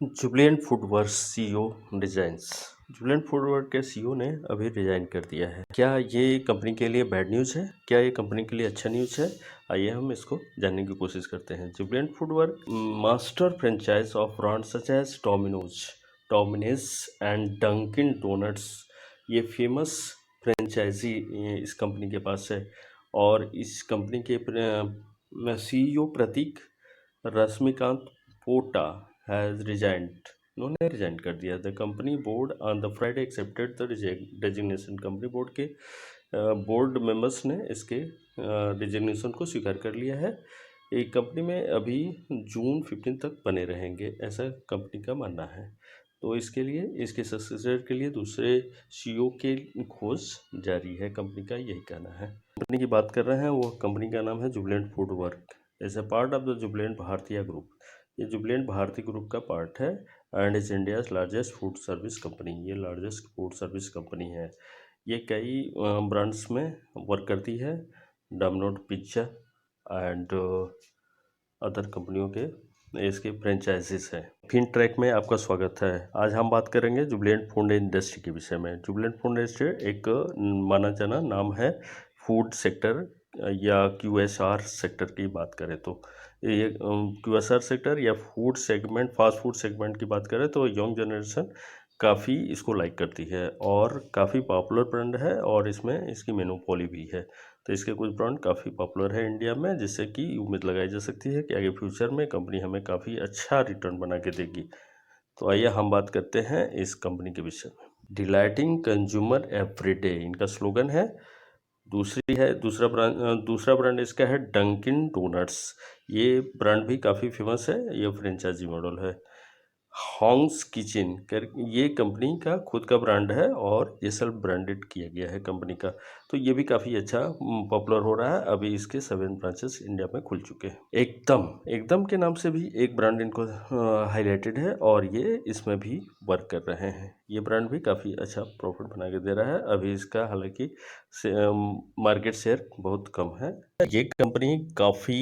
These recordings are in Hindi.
Jubilant FoodWorks CEO resigns. Jubilant Foodwork के सीईओ ने अभी रिजाइन कर दिया है। क्या ये कंपनी के लिए बैड न्यूज़ है? क्या ये कंपनी के लिए अच्छा न्यूज़ है? आइए हम इसको जानने की कोशिश करते हैं। Jubilant Foodwork master franchise of brand such as Domino's and Dunkin Donuts, ये फेमस फ्रेंचाइजी इस कंपनी के पास है। और इस कंपनी के CEO Prateek Rashmikant Pota has resigned. उन्होंने रिजाइन कर दिया। The company board on the Friday accepted the designation. Company board के बोर्ड मेंबर्स ने इसके डिजिग्नेशन को स्वीकार कर लिया है। एक कंपनी में अभी जून 15 तक बने रहेंगे, ऐसा कंपनी का मानना है। तो इसके लिए, इसके सक्सेसर के लिए दूसरे सीईओ के खोज जारी है, कंपनी का यही कहना है। कंपनी की बात कर रहे हैं, वो कंपनी का नाम है Jubilant Foodwork. As a part of the Jubilant Bhartia group, ये जुबिलेंट भारतीय ग्रुप का पार्ट है and is India's largest food service company. ये लार्जेस्ट फूड सर्विस कंपनी है। ये कई ब्रांड्स में वर्क करती है, डोमिनोज पिज्ज़ा एंड अदर कंपनियों के इसके फ्रेंचाइजीज हैं। फिन ट्रैक में आपका स्वागत है। आज हम बात करेंगे जुबिलेंट फूड इंडस्ट्री के विषय में। जुबिलेंट फूड इंडस्ट्री एक माना जाना नाम है फूड सेक्टर या क्यूएसआर सेक्टर की बात करें तो। ये क्यूएसआर सेक्टर या food segment, fast food segment की बात करें तो यंग जनरेशन काफ़ी इसको लाइक करती है और काफ़ी पॉपुलर ब्रांड है और इसमें इसकी मोनोपोली भी है। तो इसके कुछ ब्रांड काफ़ी पॉपुलर है इंडिया में, जिससे कि उम्मीद लगाई जा सकती है कि आगे फ्यूचर में कंपनी हमें काफ़ी अच्छा रिटर्न बना के देगी। तो आइए हम बात करते हैं इस कंपनी के विषय में। डिलाइटिंग कंज्यूमर एवरीडे इनका स्लोगन है। दूसरा ब्रांड इसका है डंकिन डोनट्स। ये ब्रांड भी काफ़ी फेमस है, ये फ्रेंचाइजी मॉडल है। हॉन्ग्स किचन कर ये कंपनी का खुद का ब्रांड है और ये सेल्फ ब्रांडेड किया गया है कंपनी का। तो ये भी काफ़ी अच्छा पॉपुलर हो रहा है। अभी इसके 7 ब्रांचेस इंडिया में खुल चुके हैं। एकदम के नाम से भी एक ब्रांड इनको हाईलाइटेड है और ये इसमें भी वर्क कर रहे हैं। ये ब्रांड भी काफ़ी अच्छा प्रॉफिट बना के दे रहा है। अभी इसका हालांकि मार्केट शेयर बहुत कम है। ये कंपनी काफ़ी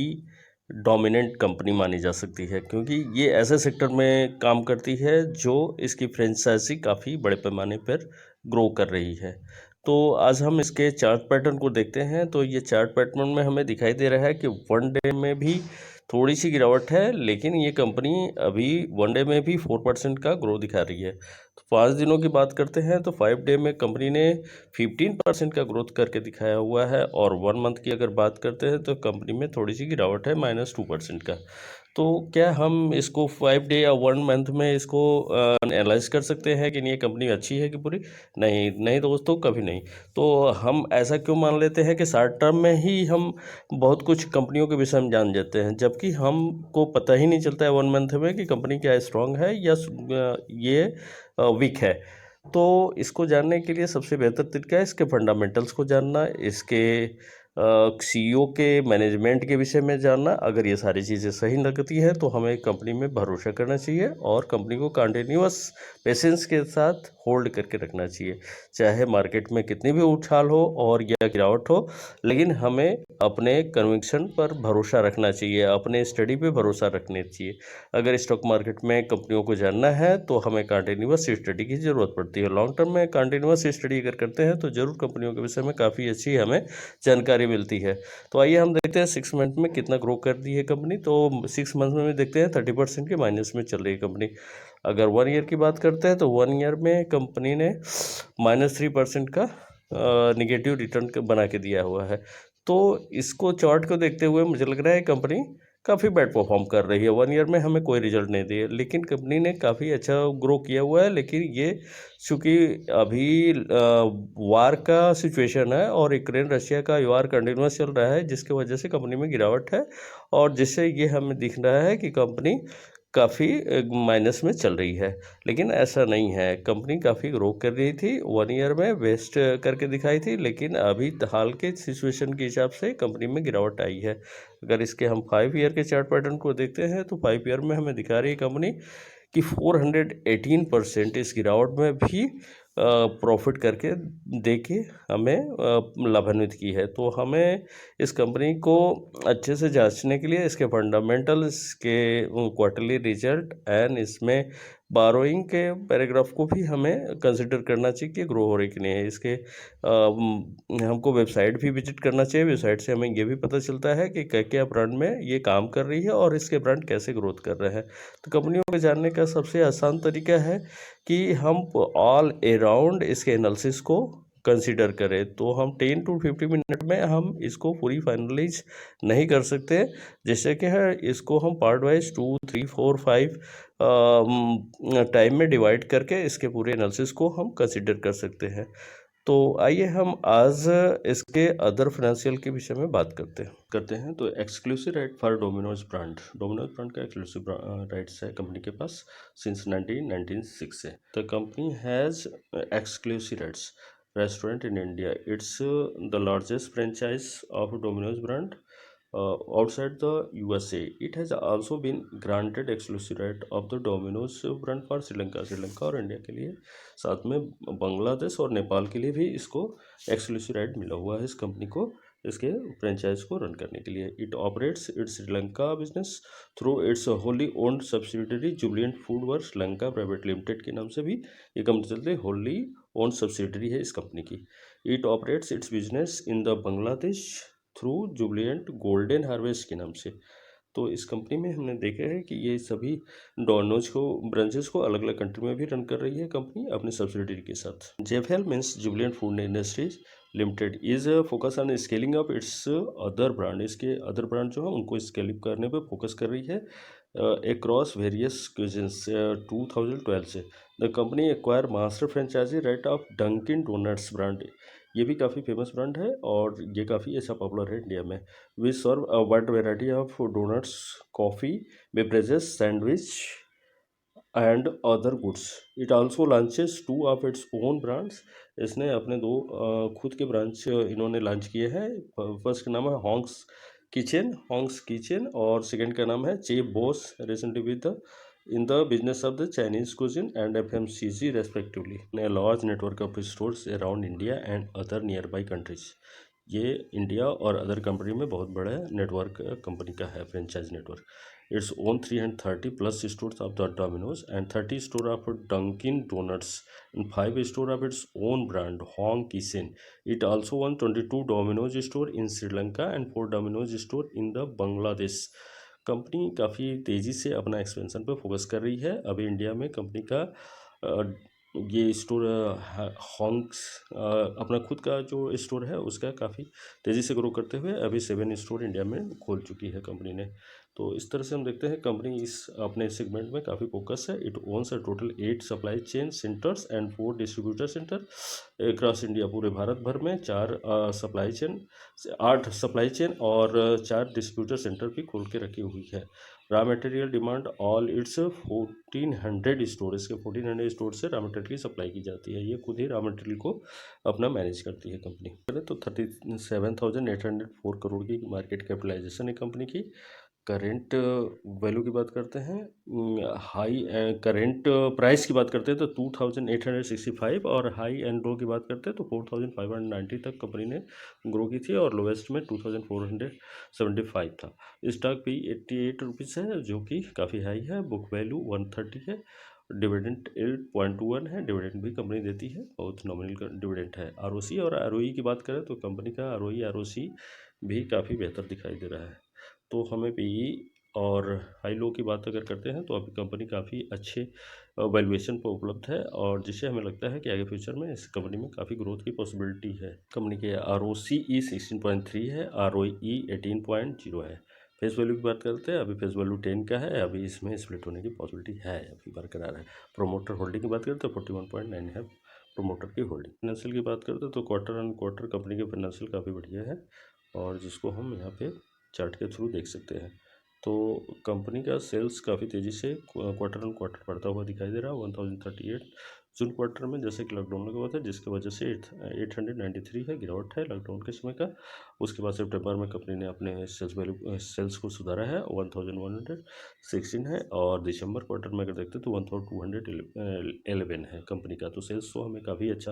डोमिनेंट कंपनी मानी जा सकती है, क्योंकि ये ऐसे सेक्टर में काम करती है जो इसकी फ्रेंचाइजी काफ़ी बड़े पैमाने पर ग्रो कर रही है। तो आज हम इसके चार्ट पैटर्न को देखते हैं। तो ये चार्ट पैटर्न में हमें दिखाई दे रहा है कि वन डे में भी थोड़ी सी गिरावट है, लेकिन ये कंपनी अभी वन डे में भी 4% का ग्रो दिखा रही है। तो 5 दिनों की बात करते हैं तो 5 डे में कंपनी ने 15% का ग्रोथ करके दिखाया हुआ है और 1 मंथ की अगर बात करते हैं तो कंपनी में थोड़ी सी गिरावट है, -2% का। तो क्या हम इसको 5 डे या 1 मंथ में इसको एनालाइज कर सकते हैं कि ये कंपनी अच्छी है कि बुरी? नहीं दोस्तों, कभी नहीं। तो हम ऐसा क्यों मान लेते हैं कि शॉर्ट टर्म में ही हम बहुत कुछ कंपनियों के विषय में जान जाते हैं, जबकि हमको पता ही नहीं चलता है 1 मंथ में कि कंपनी क्या स्ट्रांग है या ये वीक है। तो इसको जानने के लिए सबसे बेहतर तरीका है इसके फंडामेंटल्स को जानना, इसके सीईओ के मैनेजमेंट के विषय में जानना। अगर ये सारी चीज़ें सही लगती है तो हमें कंपनी में भरोसा करना चाहिए और कंपनी को कंटिन्यूअस पेशेंस के साथ होल्ड करके रखना चाहिए, चाहे मार्केट में कितनी भी उछाल हो और या गिरावट हो। लेकिन हमें अपने कन्विक्शन पर भरोसा रखना चाहिए, अपने स्टडी पे भरोसा रखना चाहिए। अगर स्टॉक मार्केट में कंपनियों को जानना है तो हमें कंटिन्यूअस स्टडी की ज़रूरत पड़ती है। लॉन्ग टर्म में कंटिन्यूअस स्टडी अगर करते हैं तो ज़रूर कंपनियों के विषय में काफ़ी अच्छी हमें जानकारी मिलती है। तो आइए हम देखते हैं 6 मंथ में कितना ग्रो कर दी है कंपनी। तो 6 मंथ में देखते हैं 30% के माइनस में चल रही है कंपनी। अगर 1 ईयर की बात करते हैं तो 1 ईयर में कंपनी ने -3% का निगेटिव रिटर्न बना के दिया हुआ है। तो इसको चार्ट को देखते हुए मुझे लग रहा है कंपनी काफ़ी बैड परफॉर्म कर रही है। 1 ईयर में हमें कोई रिजल्ट नहीं दिए, लेकिन कंपनी ने काफ़ी अच्छा ग्रो किया हुआ है। लेकिन ये चूँकि अभी वार का सिचुएशन है और यूक्रेन रशिया का वार कंटिन्यूअस चल रहा है, जिसकी वजह से कंपनी में गिरावट है और जिससे ये हमें दिख रहा है कि कंपनी काफ़ी माइनस में चल रही है। लेकिन ऐसा नहीं है, कंपनी काफ़ी ग्रो कर रही थी, 1 ईयर में वेस्ट करके दिखाई थी, लेकिन अभी हाल के सिचुएशन के हिसाब से कंपनी में गिरावट आई है। अगर इसके हम 5 ईयर के चार्ट पैटर्न को देखते हैं तो 5 ईयर में हमें दिखा रही है कंपनी कि 418% इस गिरावट में भी प्रॉफिट करके दे के हमें लाभान्वित की है। तो हमें इस कंपनी को अच्छे से जांचने के लिए इसके फंडामेंटल, इसके क्वार्टरली रिजल्ट एंड इसमें बारोइंग के पैराग्राफ को भी हमें कंसिडर करना चाहिए कि ग्रो हो रही कि नहीं है। इसके हमको वेबसाइट भी विजिट करना चाहिए। वेबसाइट से हमें ये भी पता चलता है कि क्या क्या ब्रांड में ये काम कर रही है और इसके ब्रांड कैसे ग्रोथ कर रहे हैं। तो कंपनियों को जानने का सबसे आसान तरीका है कि हम ऑल अराउंड इसके एनालिसिस को कंसीडर करें। तो हम 10 to 15 मिनट में हम इसको पूरी फाइनलाइज नहीं कर सकते। जैसे कि है इसको हम पार्ट वाइज 2, 3, 4, 5 टाइम में डिवाइड करके इसके पूरे एनालिसिस को हम कंसीडर कर सकते हैं। तो आइए हम आज इसके अदर फाइनेंशियल के विषय में बात करते हैं। तो exclusive right for Domino's brand का एक्सक्लूसिव राइट्स है कंपनी के पास सिंस 1996 से। The company has exclusive rights restaurant in India. It's the largest franchise of Domino's brand outside the USA. It has also been granted exclusive right of the Domino's brand for Sri Lanka और इंडिया के लिए, साथ में बांग्लादेश और नेपाल के लिए भी इसको एक्सक्लूसिव राइट मिला हुआ है इस कंपनी को इसके फ्रेंचाइज को रन करने के लिए। It operates it's Sri Lanka business through it's wholly owned subsidiary Jubilant food works Sri Lanka private limited के नाम से भी ये कंपनी चलती है। होली ओन्ड सब्सिडियरी है इस कंपनी की। It operates it's business in the Bangladesh through Jubilant golden harvest के नाम से। तो इस कंपनी में हमने देखा है कि ये सभी डोमिनोज को ब्रांचेस को अलग अलग कंट्री में भी रन कर रही है कंपनी अपने सब्सिडियरी के साथ। JFL means Jubilant Food Industries Limited is focus on scaling up its other brand. इसके अदर ब्रांड जो है उनको स्केल अप करने पे फोकस कर रही है अक्रॉस वेरियस क्यूजिन्स 2012 से। The company acquire master franchise right of Dunkin Donuts brand. ये भी काफ़ी फेमस ब्रांड है और ये काफ़ी ऐसा पॉपुलर है इंडिया में। We serve a wide variety of donuts, coffee, beverages, sandwich and other goods. It also launches 2 of its own brands. इसने अपने 2 खुद के ब्रांच इन्होंने लॉन्च किए हैं। फर्स्ट का नाम है हॉन्ग्स किचन और सेकंड का नाम है chef boss recently with the in the business of the Chinese cuisine and FMCG respectively. A large network of stores around India and other nearby countries. ये इंडिया और अदर कंट्री में बहुत बड़ा नेटवर्क कंपनी का है, franchise network. Its own 330+ stores of the Domino's and 30 store of Dunkin Donuts and 5 store of its own brand Hong Kitchen. It also won 22 Domino's store in Sri Lanka and 4 Domino's store in the Bangladesh. Company काफ़ी तेज़ी से अपना एक्सपेंशन पर फोकस कर रही है। अभी इंडिया में कंपनी का ये स्टोर हॉन्ग्स अपना खुद का जो स्टोर है उसका काफ़ी तेज़ी से ग्रो करते हुए अभी 7 स्टोर इंडिया में खोल चुकी है कंपनी ने। तो इस तरह से हम देखते हैं कंपनी इस अपने सेगमेंट में काफ़ी फोकस है। It owns a total 8 supply chain centres and 4 distributor centre across India. पूरे भारत भर में 8 सप्लाई चेन और 4 डिस्ट्रीब्यूटर सेंटर भी खोल के रखी हुई है। Raw material demand all it's 1400 store. इसके 1400 स्टोर से रॉ मटेरियल की सप्लाई की जाती है। ये खुद ही रॉ मटेरियल को अपना मैनेज करती है कंपनी। तो 37,804 करोड़ की मार्केट कैपिटलाइजेशन है कंपनी की। करेंट वैल्यू की बात करते हैं, हाई करेंट प्राइस की बात करते हैं तो 2865 और हाई एंड लो की बात करते हैं तो 4590 तक कंपनी ने ग्रो की थी और लोवेस्ट में 2475 था। स्टॉक भी 88 रुपीज़ है जो कि काफ़ी हाई है। बुक वैल्यू 130 है। डिविडेंड 8.21 है। डिविडेंड भी कंपनी देती है, बहुत नॉमिनल डिविडेंड है। आरओसी और आरओई की बात करें तो कंपनी का आरओई आरओसी भी काफ़ी बेहतर दिखाई दे रहा है। तो हमें पीई और हाई लो की बात अगर करते हैं तो अभी कंपनी काफ़ी अच्छे वैल्यूएशन पर उपलब्ध है और जिससे हमें लगता है कि आगे फ्यूचर में इस कंपनी में काफ़ी ग्रोथ की पॉसिबिलिटी है। कंपनी के ROCE 16.3 है, ROE 18.0 है। फेस वैल्यू की बात करते हैं, अभी फेस वैल्यू 10 का है। अभी इसमें स्प्लिट होने की पॉसिबिलिटी है, अभी बरकरार है। प्रोमोटर होल्डिंग की बात करते हैं 41.9 है प्रोमोटर की होल्डिंग। फाइनेंशियल की बात करते हैं तो क्वार्टर ऑन क्वार्टर कंपनी के फाइनेंशियल काफ़ी बढ़िया है और जिसको हम यहाँ पे चार्ट के थ्रू देख सकते हैं। तो कंपनी का सेल्स काफ़ी तेज़ी से क्वार्टर ऑन क्वार्टर बढ़ता हुआ दिखाई दे रहा है। 1038 जून क्वार्टर में जैसे कि लॉकडाउन लगा हुआ था, जिसकी वजह से 893 है, गिरावट है लॉकडाउन के समय का। उसके बाद सितंबर में कंपनी ने अपने सेल्स को सुधारा है, 1116 है। और दिसंबर क्वार्टर में अगर देखते हैं तो 1211 है कंपनी का। तो सेल्स तो हमें काफ़ी अच्छा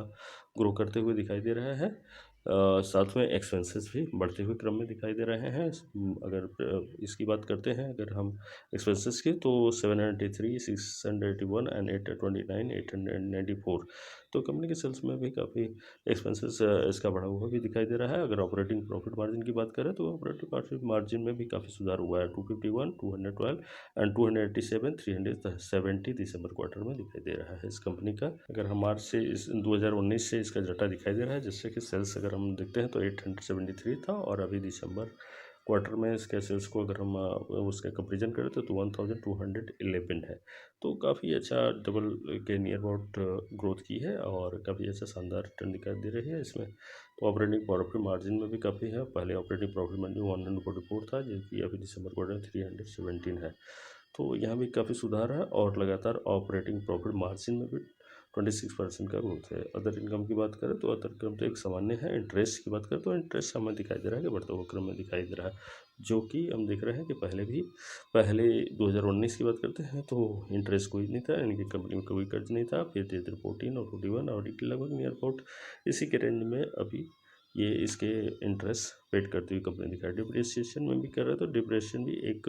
ग्रो करते हुए दिखाई दे रहा है। साथ में एक्सपेंसेस भी बढ़ते हुए क्रम में दिखाई दे रहे हैं। अगर इसकी बात करते हैं अगर हम एक्सपेंसेस की, तो 783, 681 एंड 829, 894। तो कंपनी के सेल्स में भी काफ़ी एक्सपेंसेस इसका बढ़ा हुआ भी दिखाई दे रहा है। अगर ऑपरेटिंग प्रॉफिट मार्जिन की बात करें तो ऑपरेटिंग प्रॉफिट मार्जिन में भी काफ़ी सुधार हुआ है। 251, 212 एंड 287, 370 दिसंबर क्वार्टर में दिखाई दे रहा है इस कंपनी का। अगर हम मार्च से इस 2019 से इसका डाटा दिखाई दे रहा है, जिससे कि सेल्स अगर हम देखते हैं तो 873 था, और अभी दिसंबर क्वार्टर में इसके सेल्स को अगर हम उसका कंपेरिजन करें तो 1211 है। तो काफ़ी अच्छा डबल के नियर अबाउट ग्रोथ की है, और काफ़ी अच्छा शानदार रिटर्न दिखाई दे रही है इसमें। तो ऑपरेटिंग प्रॉफिट मार्जिन में भी काफ़ी है। पहले ऑपरेटिंग प्रॉफिट मार्जिन 144 था, जो कि अभी दिसंबर क्वार्टर में 317 है। तो यहाँ भी काफ़ी सुधार है, और लगातार ऑपरेटिंग प्रॉफिट मार्जिन में भी 26% का ग्रोथ है। अदर इनकम की बात करें तो अदर इनकम तो एक सामान्य है। इंटरेस्ट की बात करें तो इंटरेस्ट हमें दिखाई दे रहा है कि बढ़ते हुए क्रम में दिखाई दे रहा है, जो कि हम देख रहे हैं कि पहले 2019 की बात करते हैं तो इंटरेस्ट कोई नहीं था, यानी कि कंपनी में कोई कर्ज नहीं था। फिर धीरे धीरे 14 और 41 और लगभग नियर अबाउट इसी के रेंज में अभी ये इसके इंटरेस्ट पेड करती हुई कंपनी दिखाई। डिप्रिसिएशन में भी कर रहा है, तो डिप्रिसिएशन भी एक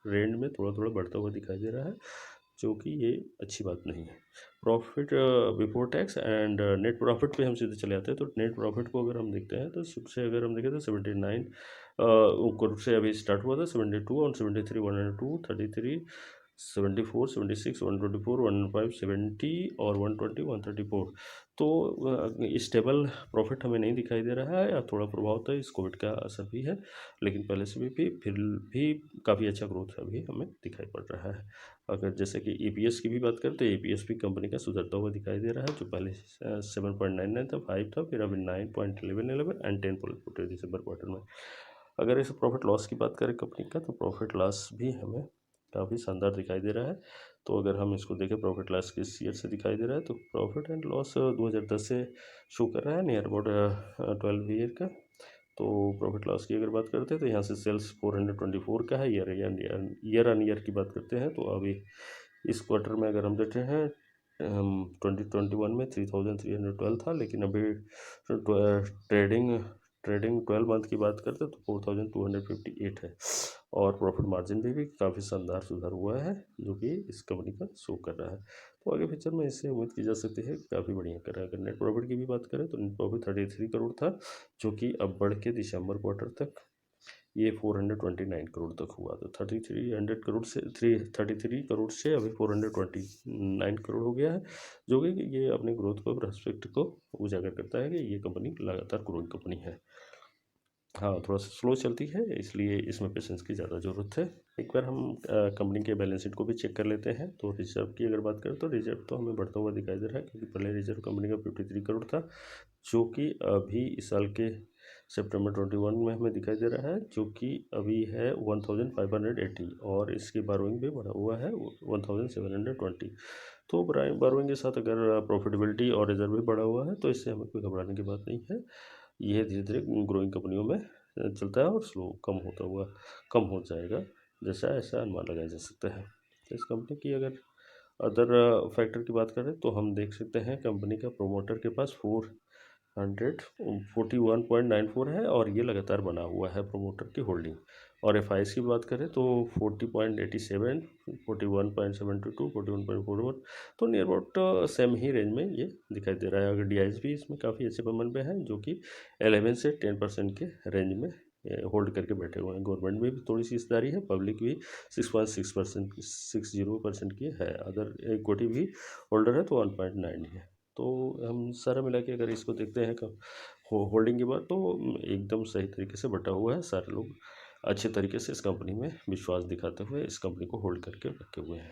रेंज में थोड़ा थोड़ा बढ़ता हुआ दिखाई दे रहा है, जो कि ये अच्छी बात नहीं है। Profit before tax and net profit पे हम सीधे चले जाते हैं। तो नेट प्रॉफिट को अगर हम देखते हैं तो सबसे अगर हम देखें तो 79 करोड़ से अभी स्टार्ट हुआ था। 72 और 73, 102, 33, 74, 76, 124, 105, 70 और 120, 134। तो स्टेबल प्रॉफिट हमें नहीं दिखाई दे रहा है, या थोड़ा प्रभाव तो इस कोविड का असर भी है, लेकिन पहले से भी फिर भी काफ़ी अच्छा ग्रोथ अभी हमें दिखाई पड़ रहा है। अगर जैसे कि ईपीएस की भी बात करें तो ईपीएस भी कंपनी का सुधरता हुआ दिखाई दे रहा है, जो पहले 7.99 था, 5 था, फिर अभी 9.11 एंड 10 दिसंबर क्वार्टर में। अगर इस प्रॉफिट लॉस की बात करें कंपनी का, तो प्रॉफिट लॉस भी हमें काफ़ी शानदार दिखाई दे रहा है। तो अगर हम इसको देखें प्रॉफिट लॉस किस ईयर से दिखाई दे रहा है, तो प्रॉफिट एंड लॉस 2010 से शो कर रहा है, नियर अबाउट 12 ईयर का। तो प्रॉफिट लॉस की अगर बात करते हैं तो यहाँ से सेल्स 424 का है। ईयर ऑन ईयर की बात करते हैं तो अभी इस क्वार्टर में अगर हम देखते हैं 2021 में 3312 था, लेकिन अभी ट्रेडिंग ट्रेडिंग 12 मंथ की बात करते हैं तो 4258 है। और प्रॉफिट मार्जिन भी काफ़ी शानदार सुधार हुआ है, जो कि इस कंपनी का शो कर रहा है। तो आगे फ्यूचर में इससे उम्मीद की जा सकती है काफ़ी बढ़िया कर रहा है। अगर नेट प्रॉफिट की भी बात करें तो नेट प्रॉफिट 33 करोड़ था, जो कि अब बढ़ के दिसंबर क्वार्टर तक ये 429 करोड़ तक हुआ। तो 33 करोड़ से अभी 429 करोड़ हो गया है, जो कि ये अपनी ग्रोथ को प्रोस्पेक्ट को उजागर करता है कि ये कंपनी लगातार ग्रोइंग कंपनी है। हाँ, थोड़ा सा स्लो चलती है, इसलिए इसमें पेशेंस की ज़्यादा ज़रूरत है। एक बार हम कंपनी के बैलेंस शीट को भी चेक कर लेते हैं। तो रिजर्व की अगर बात करें तो रिजर्व तो हमें बढ़ता हुआ दिखाई दे रहा है, क्योंकि पहले रिजर्व कंपनी का 53 करोड़ था, जो कि अभी इस साल के सितंबर 21 में हमें दिखाई दे रहा है, जो कि अभी है 1580, और इसकी बारोइंग भी बढ़ा हुआ है 1720। तो बारोइंग के साथ अगर प्रॉफिटेबिलिटी और रिजर्व भी बढ़ा हुआ है, तो इससे हमें कोई घबराने की बात नहीं है। ये धीरे धीरे ग्रोइंग कंपनियों में चलता है, और स्लो कम हो जाएगा, जैसा ऐसा अनुमान लगाया जा सकता है। तो इस कंपनी की अगर अदर फैक्टर की बात करें तो हम देख सकते हैं कंपनी का प्रोमोटर के पास 441.94 है, और ये लगातार बना हुआ है प्रोमोटर की होल्डिंग। और एफ की बात करें तो 40.87, 41.72, 41.41, तो near about same he range में ये दिखाई दे रहा है। अगर डी भी इसमें काफ़ी अच्छे पेमेंट पे है, जो कि 11 से 10% के रेंज में होल्ड करके बैठे हुए हैं। गवर्नमेंट में भी थोड़ी सी हिस्सेदारी है, पब्लिक भी 6.6%, 60% की है। अदर इक्विटी भी होल्डर है तो 1.9 है। तो हम सारा मिला के अगर इसको देखते हैं होल्डिंग के बाद, तो एकदम सही तरीके से बटा हुआ है। सारे लोग अच्छे तरीके से इस कंपनी में विश्वास दिखाते हुए इस कंपनी को होल्ड करके रखे हुए हैं।